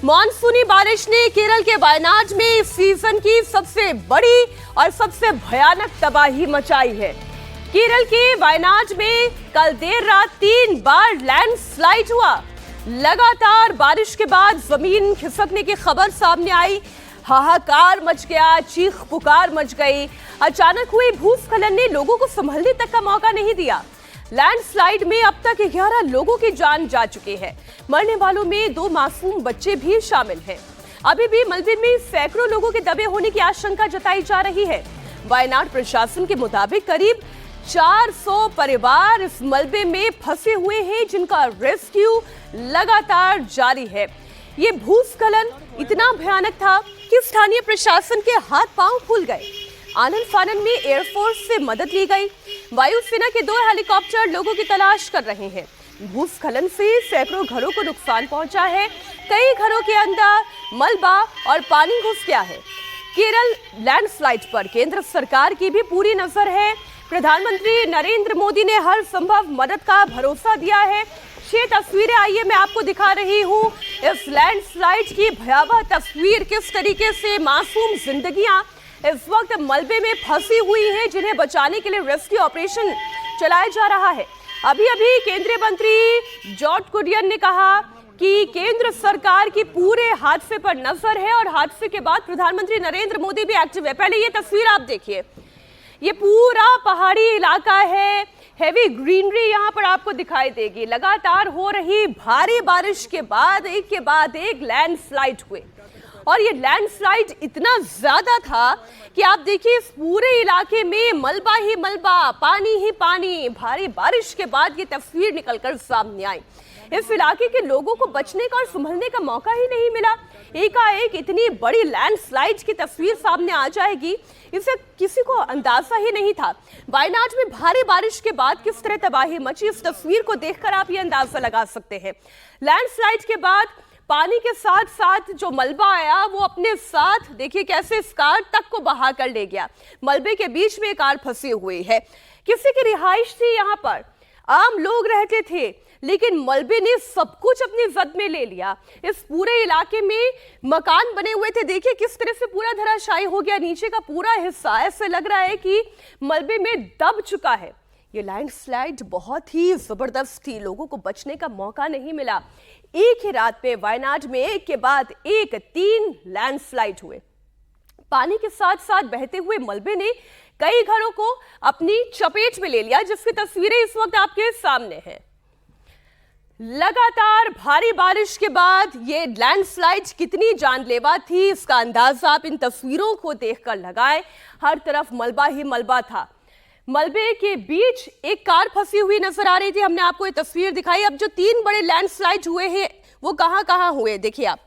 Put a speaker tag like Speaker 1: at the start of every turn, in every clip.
Speaker 1: मानसूनी बारिश ने केरल के वायनाड में इस सीजन की सबसे बड़ी और सबसे भयानक तबाही मचाई है। केरल के वायनाड में कल देर रात 3 बार लैंडस्लाइड हुआ। लगातार बारिश के बाद जमीन खिसकने की खबर सामने आई। हाहाकार मच गया, चीख पुकार मच गई। अचानक हुई भूस्खलन ने लोगों को संभलने तक का मौका नहीं दिया। लैंडस्लाइड में अब तक 11 लोगों की जान जा चुकी है। मरने वालों में 2 मासूम बच्चे भी शामिल हैं। अभी भी मलबे में सैकड़ों लोगों के दबे होने की आशंका जताई जा रही है। वायनाड प्रशासन के मुताबिक करीब 400 परिवार इस मलबे में फंसे हुए हैं, जिनका रेस्क्यू लगातार जारी है। ये भूस्खलन इतना भयानक था कि स्थानीय प्रशासन के हाथ पांव फूल गए। आनन फानन में एयरफोर्स से मदद ली गई। वायुसेना के 2 हेलीकॉप्टर लोगों की तलाश कर रहे हैं। भूस्खलन से सैकड़ों घरों को नुकसान पहुंचा है। कई घरों के अंदर मलबा और पानी घुस गया है। केरल लैंडस्लाइड पर केंद्र सरकार की भी पूरी नजर है। प्रधानमंत्री नरेंद्र मोदी ने हर संभव मदद का भरोसा दिया है। 6 तस्वीरें आइए मैं आपको दिखा रही हूँ। इस लैंडस्लाइड की भयावह तस्वीर, किस तरीके से मासूम जिंदगियां इस वक्त मलबे में फंसी हुई हैं, जिन्हें बचाने के लिए रेस्क्यू ऑपरेशन चलाया जा रहा है। अभी अभी केंद्रीय मंत्री जॉर्ज कुरियन ने कहा कि केंद्र सरकार की पूरे हादसे पर नजर है और हादसे के बाद प्रधानमंत्री नरेंद्र मोदी भी एक्टिव है। पहले ये तस्वीर आप देखिए, ये पूरा पहाड़ी इलाका है। हेवी ग्रीनरी यहाँ पर आपको दिखाई देगी। लगातार हो रही भारी बारिश के बाद एक लैंडस्लाइड हुए और ये लैंडस्लाइड इतना ज्यादा था कि आप देखिए इस पूरे इलाके में मलबा ही मलबा, पानी ही पानी। भारी बारिश के बाद ये तस्वीर निकलकर सामने आई। इस इलाके के लोगों को बचने का और संभलने का मौका ही नहीं मिला। एकाएक इतनी बड़ी लैंडस्लाइड की तस्वीर सामने आ जाएगी, इसे किसी को अंदाजा ही नहीं था। वायनाड में भारी बारिश के बाद किस तरह तबाही मची, इस तस्वीर को देखकर आप ये अंदाजा लगा सकते हैं। लैंडस्लाइड के बाद पानी के साथ साथ जो मलबा आया वो अपने साथ देखिए कैसे इस कार तक को बहा कर ले गया। मलबे के बीच में कार फंसी हुई है। किसी की रिहाइश थी, यहाँ पर आम लोग रहते थे, लेकिन मलबे ने सब कुछ अपनी जद में ले लिया। इस पूरे इलाके में मकान बने हुए थे, देखिए किस तरह से पूरा धराशायी हो गया। नीचे का पूरा हिस्सा ऐसे लग रहा है कि मलबे में दब चुका है। ये लैंडस्लाइड बहुत ही जबरदस्त थी, लोगों को बचने का मौका नहीं मिला। एक ही रात में वायनाड में एक के बाद एक 3 लैंडस्लाइड हुए। पानी के साथ साथ बहते हुए मलबे ने कई घरों को अपनी चपेट में ले लिया, जिसकी तस्वीरें इस वक्त आपके सामने हैं। लगातार भारी बारिश के बाद ये लैंडस्लाइड कितनी जानलेवा थी, इसका अंदाजा आप इन तस्वीरों को देखकर लगाएं। हर तरफ मलबा ही मलबा था। मलबे के बीच एक कार फंसी हुई नजर आ रही थी। हमने आपको ये तस्वीर दिखाई। अब जो 3 बड़े लैंडस्लाइड हुए हैं वो कहां हुए, देखिए आप।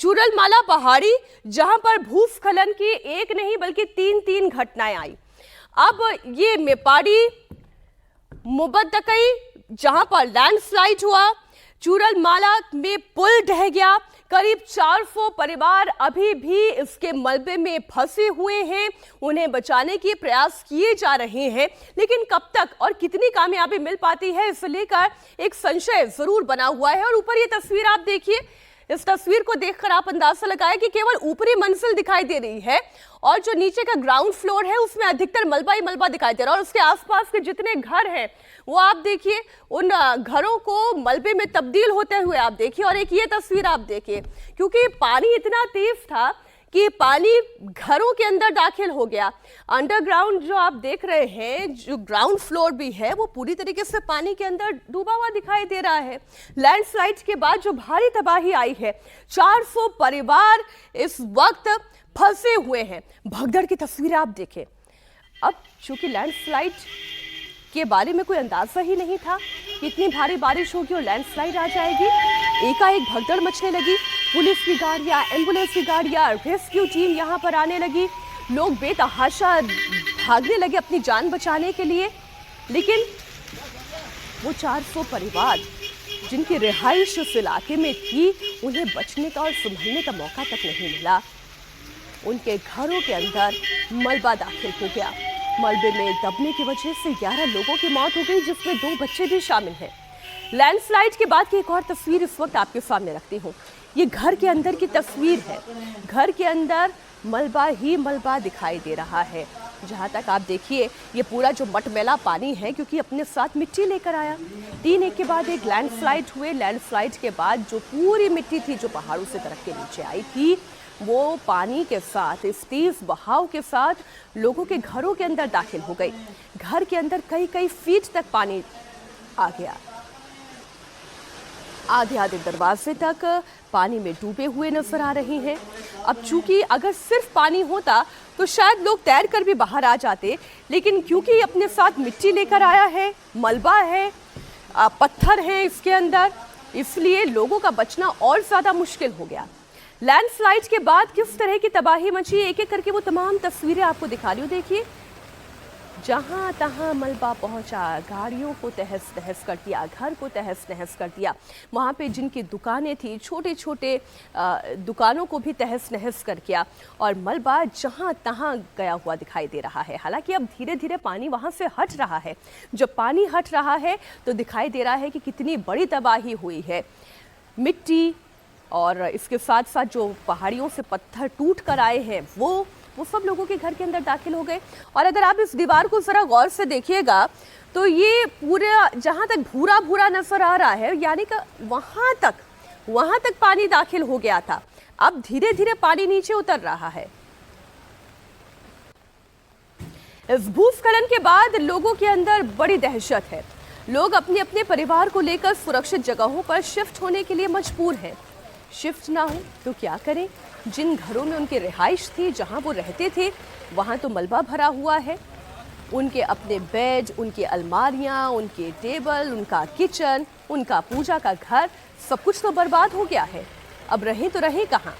Speaker 1: चूरलमाला पहाड़ी, जहां पर भूस्खलन की एक नहीं बल्कि 3 घटनाएं आई। अब ये मेपाड़ी मुबद्दकई, जहां पर लैंडस्लाइड हुआ। चूरलमाला में पुल ढह गया। करीब 400 परिवार अभी भी इसके मलबे में फंसे हुए हैं। उन्हें बचाने के प्रयास किए जा रहे हैं, लेकिन कब तक और कितनी कामयाबी मिल पाती है, इसे लेकर एक संशय जरूर बना हुआ है। और ऊपर ये तस्वीर आप देखिए, इस तस्वीर को देखकर आप अंदाजा लगाएं कि केवल ऊपरी मंजिल दिखाई दे रही है और जो नीचे का ग्राउंड फ्लोर है उसमें अधिकतर मलबा ही मलबा दिखाई दे रहा है। और उसके आसपास के जितने घर हैं वो आप देखिए, उन घरों को मलबे में तब्दील होते हुए आप देखिए। और एक ये तस्वीर आप देखिए, क्योंकि पानी इतना तेज था कि पानी घरों के अंदर दाखिल हो गया। अंडरग्राउंड जो आप देख रहे हैं, जो ग्राउंड फ्लोर भी है, वो पूरी तरीके से पानी के अंदर डूबा हुआ दिखाई दे रहा है। लैंडस्लाइड के बाद जो भारी तबाही आई है, 400 परिवार इस वक्त फंसे हुए हैं। भगदड़ की तस्वीरें आप देखें। अब चूंकि लैंडस्लाइड के बारे में कोई अंदाजा ही नहीं था कि इतनी भारी बारिश होगी और लैंडस्लाइड आ जाएगी, एकाएक भगदड़ मचने लगी। पुलिस की गाड़ियां, एम्बुलेंस की गाड़ियां, रेस्क्यू टीम यहां पर आने लगी। लोग बेतहाशा भागने लगे अपनी जान बचाने के लिए। लेकिन वो 400 परिवार जिनकी रिहाइश उस इलाके में थी, उन्हें बचने का और संभलने का मौका तक नहीं मिला। उनके घरों के अंदर मलबा दाखिल हो गया। मलबे में दबने की वजह से 11 लोगों की मौत हो गई, जिसमें 2 बच्चे भी शामिल हैं। लैंडस्लाइड के बाद की एक और तस्वीर इस वक्त आपके सामने रखती हूँ। ये घर के अंदर की तस्वीर है। घर के अंदर मलबा ही मलबा दिखाई दे रहा है। जहाँ तक आप देखिए, ये पूरा जो मटमैला पानी है, क्योंकि अपने साथ मिट्टी लेकर आया। तीन एक के बाद एक लैंडस्लाइड हुए। लैंडस्लाइड के बाद जो पूरी मिट्टी थी जो पहाड़ों से तरफ के नीचे आई थी, वो पानी के साथ, इस तेज बहाव के साथ लोगों के घरों के अंदर दाखिल हो गई। घर के अंदर कई कई फीट तक पानी आ गया। आधे आधे दरवाजे तक पानी में डूबे हुए नजर आ रहे हैं। अब चूंकि अगर सिर्फ पानी होता तो शायद लोग तैर कर भी बाहर आ जाते, लेकिन क्योंकि अपने साथ मिट्टी लेकर आया है, मलबा है, पत्थर है इसके अंदर, इसलिए लोगों का बचना और ज्यादा मुश्किल हो गया। लैंडस्लाइड के बाद किस तरह की तबाही मची, एक एक करके वो तमाम तस्वीरें आपको दिखा रही हूं। देखिए, जहां तहां मलबा पहुंचा, गाड़ियों को तहस नहस कर दिया, घर को तहस नहस कर दिया। वहां पे जिनकी दुकानें थी, छोटे छोटे दुकानों को भी तहस नहस कर दिया, और मलबा जहां तहां गया हुआ दिखाई दे रहा है। हालांकि अब धीरे धीरे पानी वहां से हट रहा है। जब पानी हट रहा है तो दिखाई दे रहा है कि कितनी बड़ी तबाही हुई है। मिट्टी और इसके साथ साथ जो पहाड़ियों से पत्थर टूट कर आए हैं, वो सब लोगों के घर के अंदर दाखिल हो गए। और अगर आप इस दीवार को जरा गौर से देखिएगा तो ये पूरा जहां तक भूरा भूरा नजर आ रहा है, यानी कि वहां तक पानी दाखिल हो गया था। अब धीरे धीरे पानी नीचे उतर रहा है। इस भूस्खलन के बाद लोगों के अंदर बड़ी दहशत है। लोग अपने अपने परिवार को लेकर सुरक्षित जगहों पर शिफ्ट होने के लिए मजबूर हैं। शिफ्ट ना हो तो क्या करें? जिन घरों में उनकी रिहाइश थी, जहां वो रहते थे, वहां तो मलबा भरा हुआ है। उनके अपने बेड, उनकी अलमारियां, उनके टेबल, उनका किचन, उनका पूजा का घर, सब कुछ तो बर्बाद हो गया है। अब रहे तो रहे कहां?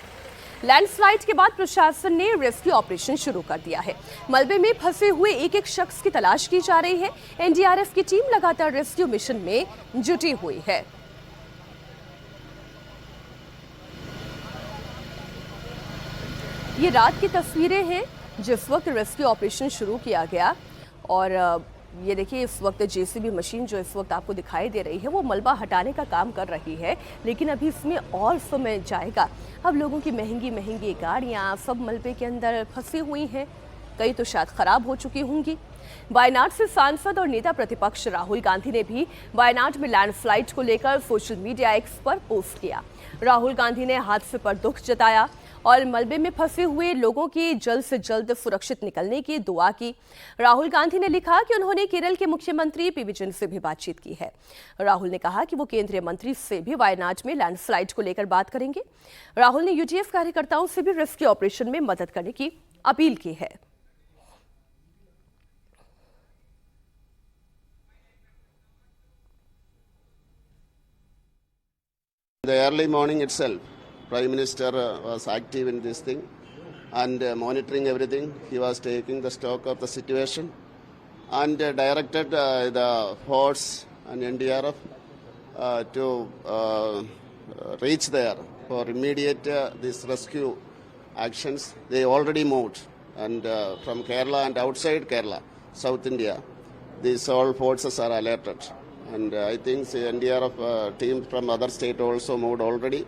Speaker 1: लैंडस्लाइड के बाद प्रशासन ने रेस्क्यू ऑपरेशन शुरू कर दिया है। मलबे में फंसे हुए एक एक शख्स की तलाश की जा रही है। एनडीआरएफ की टीम लगातार रेस्क्यू मिशन में जुटी हुई है। ये रात की तस्वीरें हैं जिस वक्त रेस्क्यू ऑपरेशन शुरू किया गया, और ये देखिए, इस वक्त जेसीबी मशीन जो इस वक्त आपको दिखाई दे रही है, वो मलबा हटाने का काम कर रही है, लेकिन अभी इसमें और समय जाएगा। अब लोगों की महंगी महंगी गाड़ियाँ सब मलबे के अंदर फंसी हुई हैं, कई तो शायद खराब हो चुकी होंगी। वायनाड से सांसद और नेता प्रतिपक्ष राहुल गांधी ने भी वायनाड में लैंडस्लाइड को लेकर सोशल मीडिया एक्स पर पोस्ट किया। राहुल गांधी ने हादसे पर दुख जताया और मलबे में फंसे हुए लोगों की जल्द से जल्द सुरक्षित निकलने की दुआ की। राहुल गांधी ने लिखा कि उन्होंने केरल के मुख्यमंत्री पीवी जैन से भी बातचीत की है। राहुल ने कहा कि वो केंद्रीय मंत्री से भी वायनाड में लैंडस्लाइड को लेकर बात करेंगे। राहुल ने यूडीएफ कार्यकर्ताओं से भी रेस्क्यू ऑपरेशन में मदद करने की अपील की है।
Speaker 2: The early morning itself, Prime Minister was active in this thing and monitoring everything. He was taking the stock of the situation and directed the force and NDRF to reach there for immediate these rescue actions. They already moved, and from Kerala and outside Kerala, South India, these all forces are alerted. And I think the NDRF team from other state also moved already,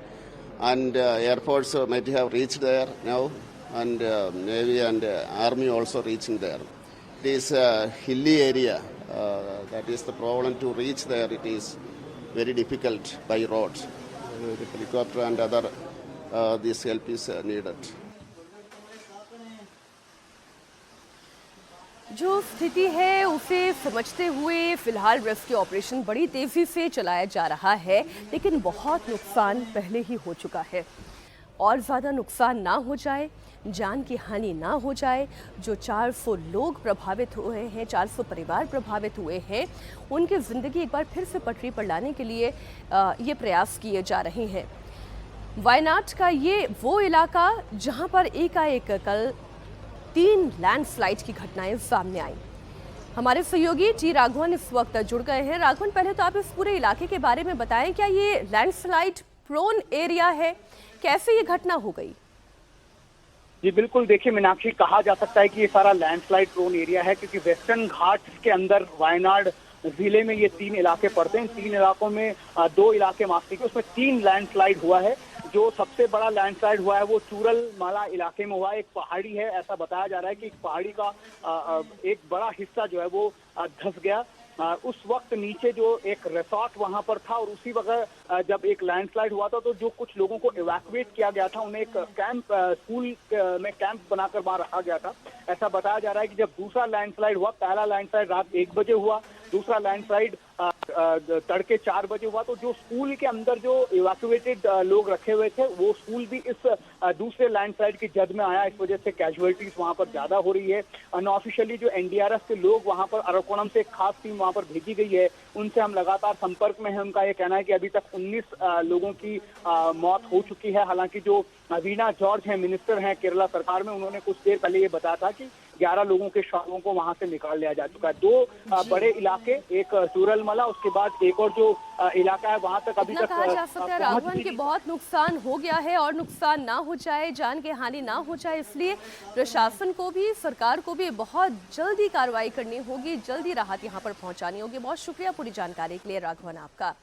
Speaker 2: and Air Force might have reached there now, and Navy and Army also reaching there. It is a hilly area. That is the problem to reach there. It is very difficult by road. The helicopter and other this help is needed.
Speaker 1: जो स्थिति है उसे समझते हुए फिलहाल rescue operation बड़ी तेजी से चलाया जा रहा है, लेकिन बहुत नुकसान पहले ही हो चुका है। और ज़्यादा नुकसान ना हो जाए, जान की हानि ना हो जाए। जो 400 लोग प्रभावित हुए हैं, 400 परिवार प्रभावित हुए हैं, उनकी ज़िंदगी एक बार फिर से पटरी पर लाने के लिए ये प्रयास किए जा रहे हैं। वायनाड का ये वो इलाका जहाँ पर एकाएक कल 3 लैंडस्लाइड की घटनाएं सामने आई। हमारे सहयोगी टी राघवन इस वक्त जुड़ गए हैं। राघवन, पहले तो आप इस पूरे इलाके के बारे में बताएं, क्या ये लैंडस्लाइड प्रोन एरिया है? कैसे ये घटना हो गई?
Speaker 3: जी बिल्कुल, देखिए मीनाक्षी, कहा जा सकता है कि ये सारा लैंडस्लाइड प्रोन एरिया है, क्योंकि वेस्टर्न घाट्स के अंदर वायनाड जिले में ये 3 इलाके पड़ते हैं। इन 3 इलाकों में 2 इलाके माफ कीजिए, उसमें 3 लैंडस्लाइड हुआ है, जो सबसे बड़ा लैंडस्लाइड हुआ है वो चूरल माला इलाके में हुआ है। एक पहाड़ी है, ऐसा बताया जा रहा है कि एक पहाड़ी का एक बड़ा हिस्सा जो है वो धंस गया। उस वक्त नीचे जो एक रिसोर्ट वहां पर था और उसी वक्त जब एक लैंडस्लाइड हुआ था तो जो कुछ लोगों को इवैक्यूएट किया गया था, उन्हें एक कैंप स्कूल में कैंप बनाकर वहां रखा गया था। ऐसा बताया जा रहा है कि जब दूसरा लैंडस्लाइड हुआ, पहला लैंडस्लाइड रात 1 बजे हुआ, दूसरा लैंडस्लाइड तड़के 4 बजे हुआ, तो जो स्कूल के अंदर जो इवैक्यूएटेड लोग रखे हुए थे वो स्कूल भी इस दूसरे लैंडस्लाइड की जद में आया। इस वजह से कैजुअलिटीज वहां पर ज्यादा हो रही है। अनऑफिशियली जो एनडीआरएफ के लोग वहां पर, अराकोनम से एक खास टीम वहां पर भेजी गई है, उनसे हम लगातार संपर्क में हैं। उनका ये कहना है कि अभी तक 19 लोगों की मौत हो चुकी है। हालांकि जो वीणा जॉर्ज हैं, मिनिस्टर हैं केरला सरकार में, उन्होंने कुछ देर पहले ये बताया था कि 11 लोगों के शवों को वहां से निकाल लिया जा चुका है। 2 बड़े इलाके, एक चूरलमला, उसके बाद एक और जो इलाका है वहां तक अभी तक
Speaker 1: कहा जा सकता है राघवन कि बहुत नुकसान हो गया है और नुकसान ना हो जाए, जान की हानि ना हो जाए, इसलिए प्रशासन को भी, सरकार को भी बहुत जल्दी कार्रवाई करनी होगी, जल्दी राहत यहाँ पर पहुंचानी होगी। बहुत शुक्रिया पूरी जानकारी के लिए राघवन आपका।